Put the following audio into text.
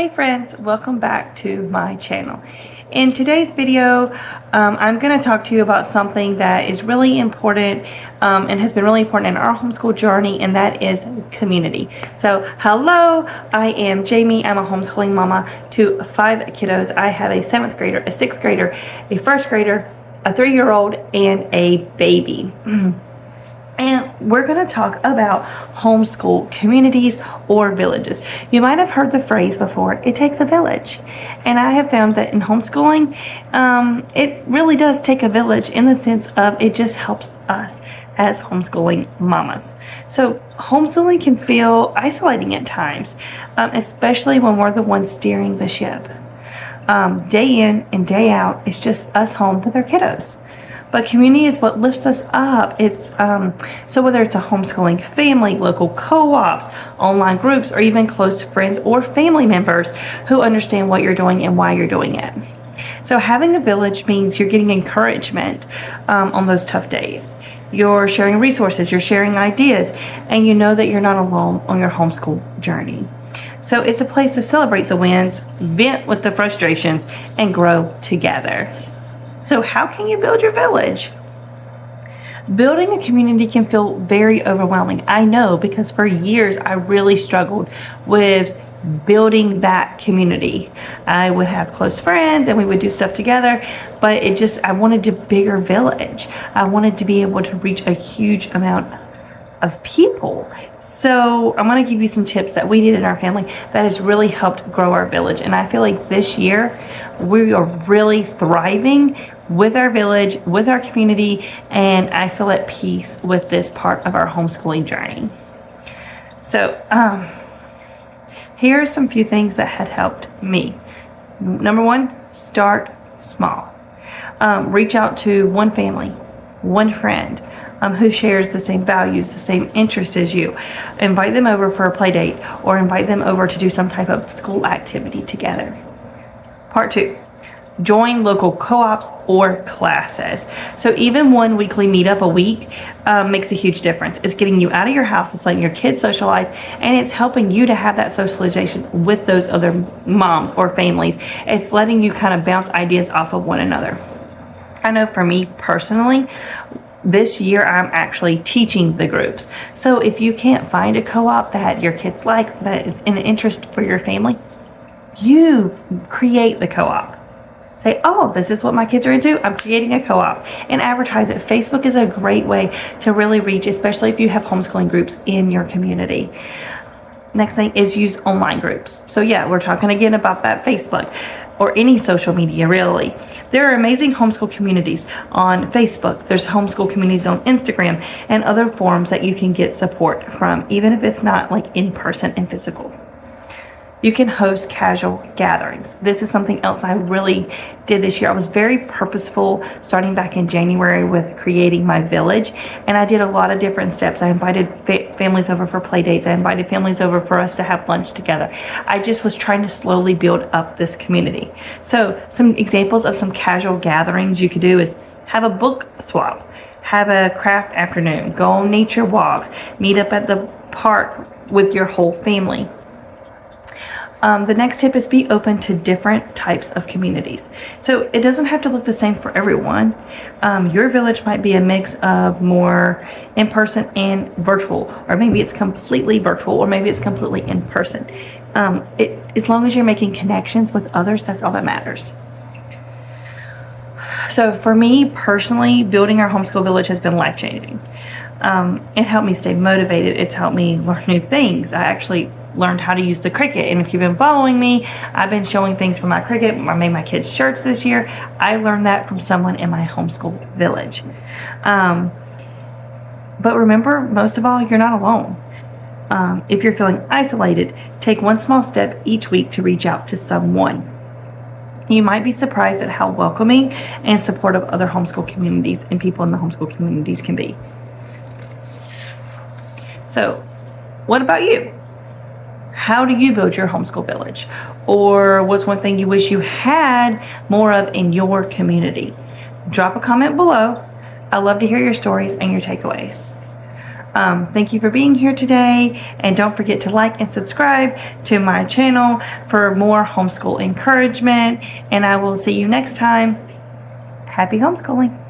Hey friends, welcome back to my channel. In today's video, I'm going to talk to you about something that is really important and has been really important in our homeschool journey, and that is community. So hello, I am Jamie. I'm a homeschooling mama to 5 kiddos. I have a 7th grader, a 6th grader, a 1st grader, a 3-year-old, and a baby. And we're going to talk about homeschool communities or villages. You might have heard the phrase before, it takes a village. And I have found that in homeschooling, it really does take a village in the sense of it just helps us as homeschooling mamas. So homeschooling can feel isolating at times, especially when we're the ones steering the ship. Day in and day out, it's just us home with our kiddos. But community is what lifts us up. It's so whether it's a homeschooling family, local co-ops, online groups, or even close friends or family members who understand what you're doing and why you're doing it. So having a village means you're getting encouragement on those tough days. You're sharing resources, you're sharing ideas, and you know that you're not alone on your homeschool journey. So it's a place to celebrate the wins, vent with the frustrations, and grow together. So how can you build your village? Building a community can feel very overwhelming. I know, because for years I really struggled with building that community. I would have close friends and we would do stuff together, but I wanted a bigger village. I wanted to be able to reach a huge amount of people. So I'm going to give you some tips that we did in our family that has really helped grow our village. And I feel like this year we are really thriving with our village, with our community, and I feel at peace with this part of our homeschooling journey. So here are some few things that had helped me. Number one, start small. Reach out to one family, one friend who shares the same values, the same interests as you. Invite them over for a play date or invite them over to do some type of school activity together. Part two, join local co-ops or classes. So even one weekly meetup a week makes a huge difference. It's getting you out of your house, it's letting your kids socialize, and it's helping you to have that socialization with those other moms or families. It's letting you kind of bounce ideas off of one another. I know for me personally, this year I'm actually teaching the groups. So if you can't find a co-op that your kids like, that is an interest for your family, you create the co-op. Say, oh, this is what my kids are into, I'm creating a co-op, and advertise it. Facebook is a great way to really reach, especially if you have homeschooling groups in your community. Next thing is use online groups. So yeah, we're talking again about that Facebook or any social media really. There are amazing homeschool communities on Facebook. There's homeschool communities on Instagram and other forums that you can get support from, even if it's not like in person and physical. You can host casual gatherings. This is something else I really did this year. I was very purposeful starting back in January with creating my village, and I did a lot of different steps. I invited families over for play dates. I invited families over for us to have lunch together. I just was trying to slowly build up this community. So some examples of some casual gatherings you could do is have a book swap, have a craft afternoon, go on nature walks, meet up at the park with your whole family. The next tip is be open to different types of communities. So it doesn't have to look the same for everyone. Your village might be a mix of more in-person and virtual, or maybe it's completely virtual, or maybe it's completely in-person. As long as you're making connections with others, that's all that matters. So for me personally, building our homeschool village has been life-changing. It helped me stay motivated. It's helped me learn new things. I actually learned how to use the Cricut, and if you've been following me, I've been showing things from my Cricut. I made my kids shirts this year. I learned that from someone in my homeschool village. But remember, most of all, you're not alone. If you're feeling isolated, take one small step each week to reach out to someone. You might be surprised at how welcoming and supportive other homeschool communities and people in the homeschool communities can be. So, what about you? How do you build your homeschool village? Or what's one thing you wish you had more of in your community? Drop a comment below. I love to hear your stories and your takeaways. Thank you for being here today, and don't forget to like and subscribe to my channel for more homeschool encouragement, and I will see you next time. Happy homeschooling.